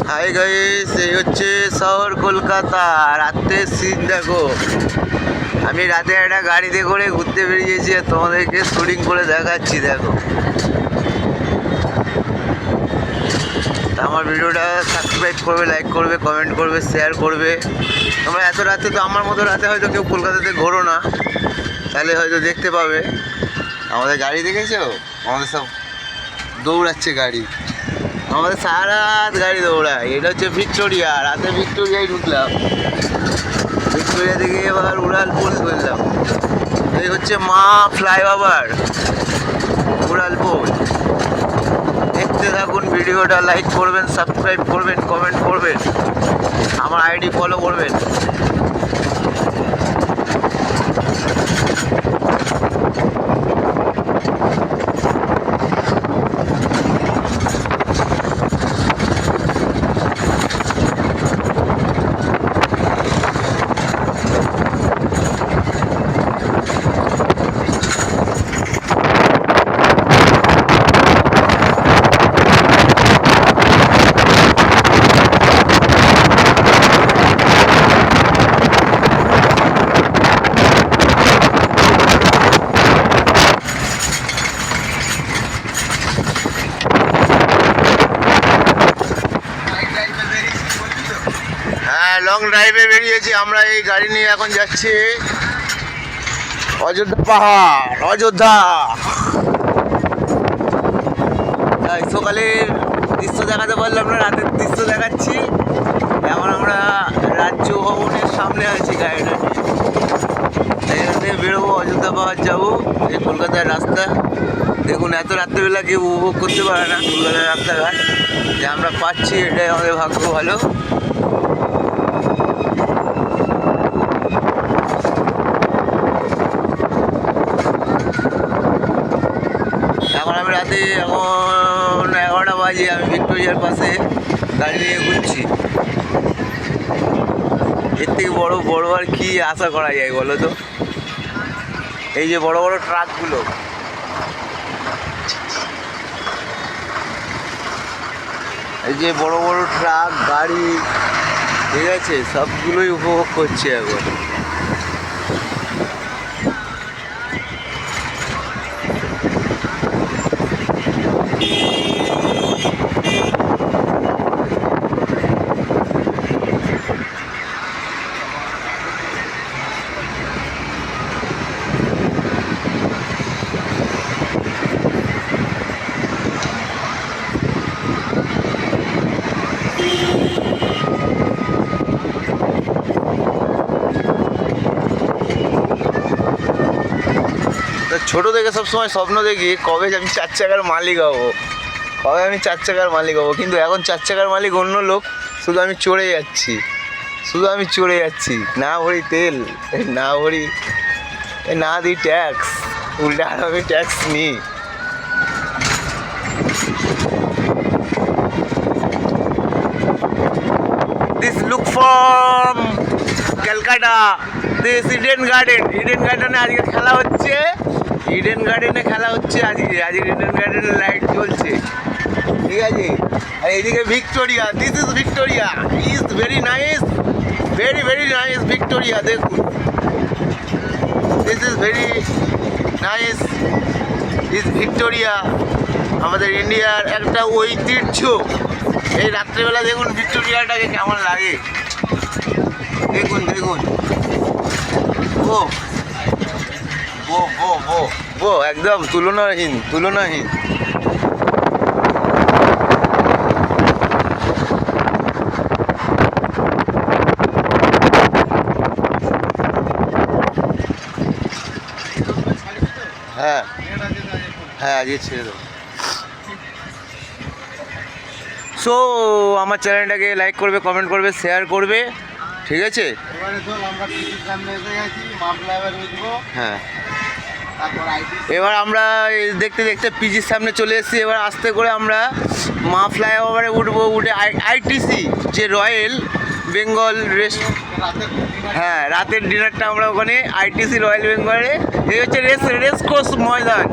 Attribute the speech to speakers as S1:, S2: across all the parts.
S1: Hi guys, এই হচ্ছে শহর কলকাতা। রাতের সিন দেখো। আমি রাতে একটা গাড়িতে করে ঘুরতে বেরিয়েছি আর তোমাদেরকে শুটিং করে দেখাচ্ছি। দেখো, আমার ভিডিওটা সাবস্ক্রাইব করবে, লাইক করবে, কমেন্ট করবে, শেয়ার করবে। তোমরা এত রাতে তো আমার মতো রাতে হয়তো কেউ কলকাতাতে ঘোরো না, তাহলে হয়তো দেখতে পাবে। আমাদের গাড়ি দেখেছো? আমাদের সব দৌড়াচ্ছে গাড়ি, আমাদের সারা রাত গাড়ি দৌড়ায়। এটা হচ্ছে ভিক্টোরিয়া। রাতে ভিক্টোরিয়ায় ঢুকলাম, ভিক্টোরিয়া থেকে এবার উড়ালপুল ধরলাম। এই হচ্ছে মা ফ্লাইওভার, উড়ালপুল। দেখতে থাকুন ভিডিওটা, লাইক করবেন, সাবস্ক্রাইব করবেন, কমেন্ট করবেন, আমার আইডি ফলো করবেন। হ্যাঁ, লং ড্রাইভে বেরিয়েছি আমরা। এই গাড়ি নিয়ে এখন যাচ্ছি অযোধ্যা পাহাড়, অযোধ্যা। সকালের দৃশ্য দেখাতে পারলাম না, রাতের দৃশ্য দেখাচ্ছি। এখন আমরা রাজ্য ভবনের সামনে আছি গাড়িটা নিয়ে। এখান থেকে বেরোবো, অযোধ্যা পাহাড় যাবো। এই কলকাতার রাস্তা দেখুন, এত রাত্রেবেলা কেউ উপভোগ করতে পারে না কলকাতার রাস্তাঘাট। যে আমরা পাচ্ছি, এটাই আমাদের ভাগ্য ভালো। এখন আমি রাতে, এখন 11টা বাজে, আমি ভিক্টোরিয়ার পাশে গাড়ি নিয়ে ঘুরছি। এর থেকে বড় আর কি আশা করা যায় বলো তো? এই যে বড় বড় ট্রাকগুলো, এই যে বড় বড় ট্রাক গাড়ি, ঠিক আছে, সবগুলোই উপভোগ করছে এখন। ছোটো থেকে সবসময় স্বপ্ন দেখি কবে আমি 4 চাকার মালিক হবো, কবে আমি 4 চাকার মালিক হবো। কিন্তু এখন 4 চাকার মালিক অন্য লোক, শুধু আমি চড়ে যাচ্ছি, শুধু আমি চড়ে যাচ্ছি। না ভরি তেল, না ভরি, না দিই ট্যাক্স, উল্টা আর আমি ট্যাক্স নিই। This look from Calcutta, this Eden garden. Eden গার্ডেনে আজকে খেলা হচ্ছে, ইডেন গার্ডেনে খেলা হচ্ছে আজকে ইডেন গার্ডেনে লাইট জ্বলছে, ঠিক আছে। আর এইদিকে Victoria, this is Victoria, is very nice, very very nice Victoria. দেখুন, this is very nice, is Victoria. আমাদের ইন্ডিয়ার একটা ঐতিহ্য। এই রাত্রেবেলা দেখুন ভিক্টোরিয়াটাকে কেমন লাগে, দেখুন দেখুন। ও বো বো বো বো, একদম তুলনাহীন, তুলনাহীন। হ্যাঁ হ্যাঁ, আজকে ছেড়ে দেবো। সো আমার চ্যানেলটাকে লাইক করবে, কমেন্ট করবে, শেয়ার করবে, ঠিক আছে। হ্যাঁ, এবার আমরা দেখতে দেখতে পিজির সামনে চলে এসেছি। এবার আস্তে করে আমরা মা ফ্লাইওভারে উঠবো, উঠে আইটিসি যে রয়্যাল বেঙ্গল হ্যাঁ, রাতের ডিনারটা আমরা ওখানে আইটিসি রয়্যাল বেঙ্গলে। এই হচ্ছে রেস কোর্স ময়দান,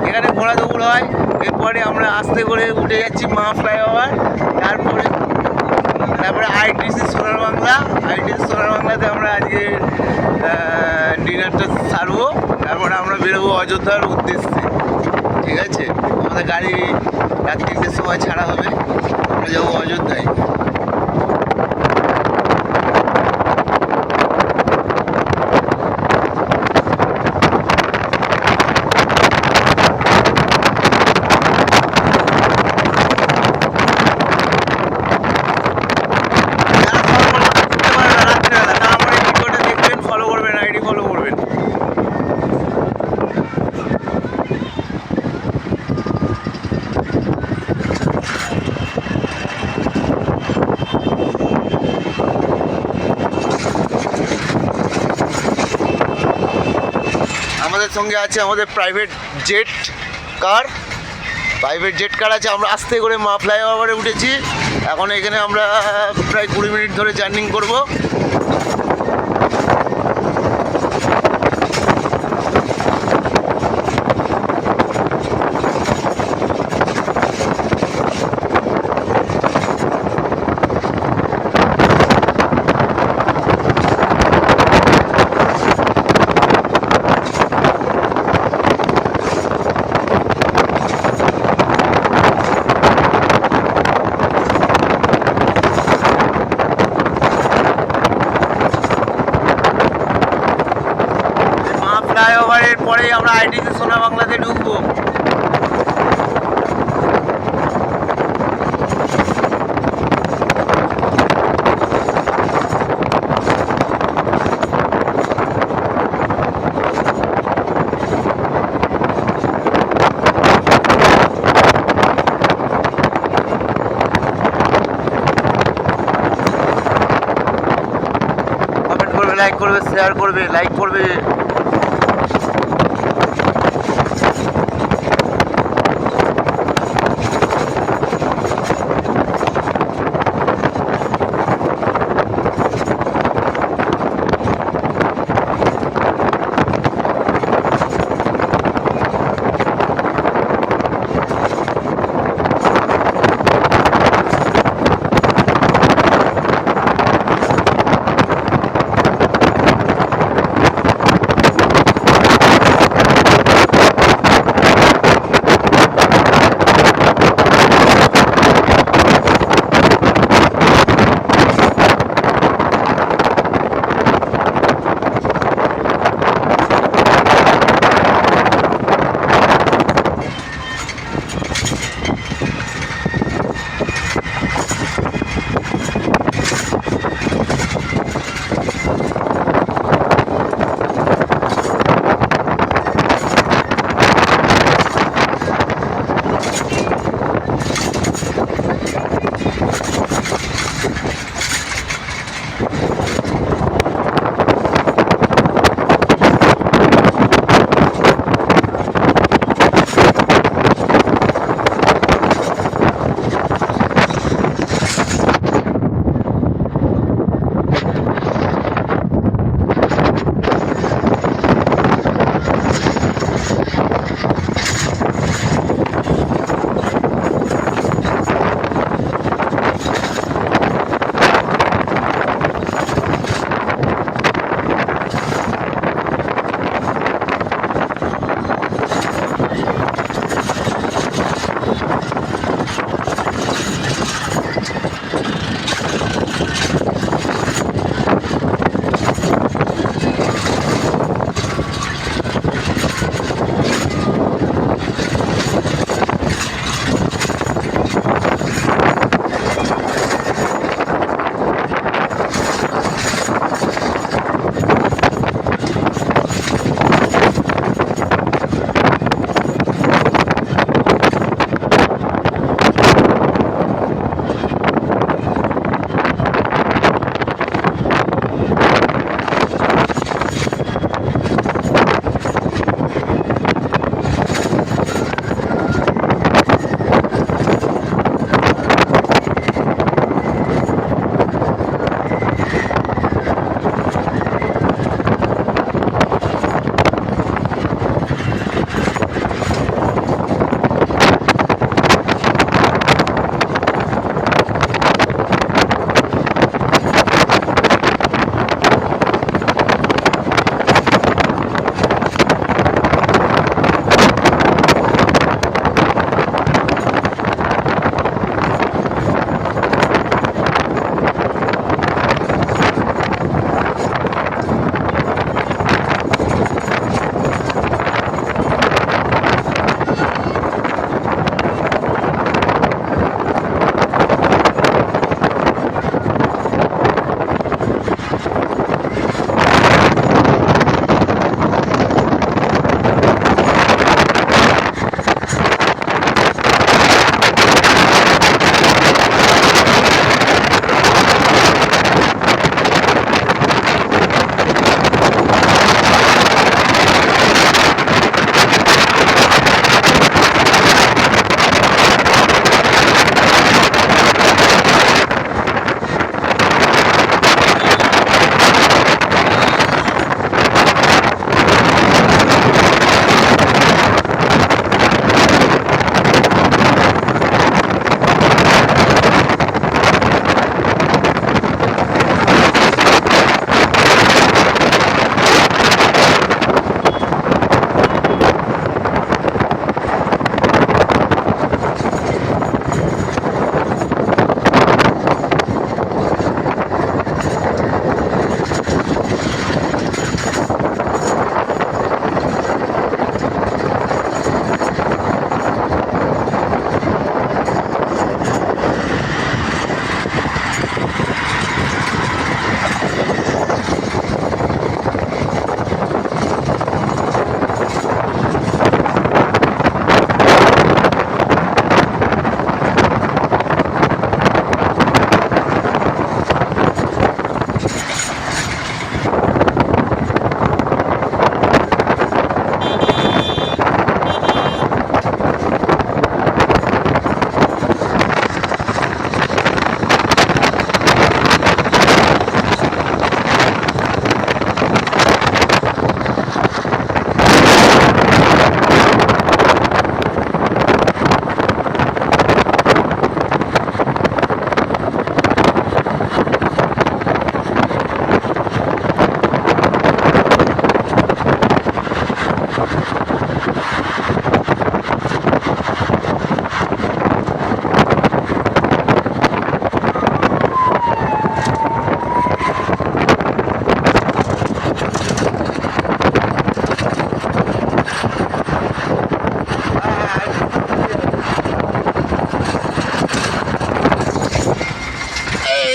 S1: এখানে ঘোড়া দৌড় হয়। এরপরে আমরা আস্তে করে উঠে যাচ্ছি মা ফ্লাইওভার, তারপরে আমরা আজকে ডিনারটা সারবো, তারপরে আমরা বেরোবো অযোধ্যার উদ্দেশ্যে। ঠিক আছে, আমাদের গাড়ি রাত 3টের সময় ছাড়া হবে, আমরা যাবো অযোধ্যায়। আমাদের সঙ্গে আছে আমাদের প্রাইভেট জেট কার আছে। আমরা আস্তে করে মা ফ্লাইওভারে উঠেছি। এখন এখানে আমরা প্রায় 20 মিনিট ধরে জার্নিং করব। ফ্লাইওভারের পরেই আমরা আইটিসি সোনা বাংলাতে ঢুকবো। কমেন্ট করবে, লাইক করবে, শেয়ার করবে, লাইক করবে।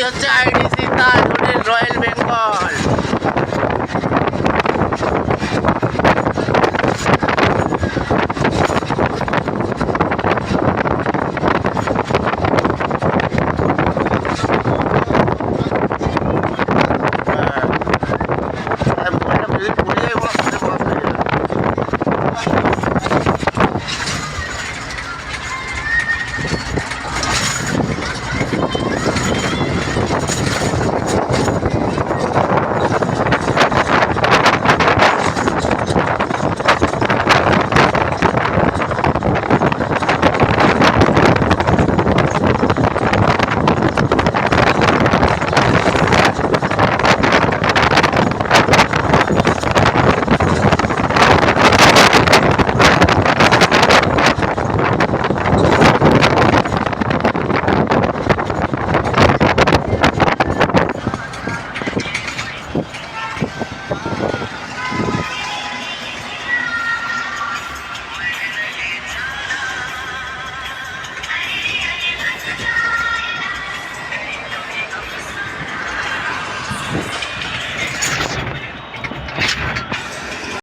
S1: হচ্ছে আইডিসি তাজ হোটেল রয়্যাল বেঙ্গল।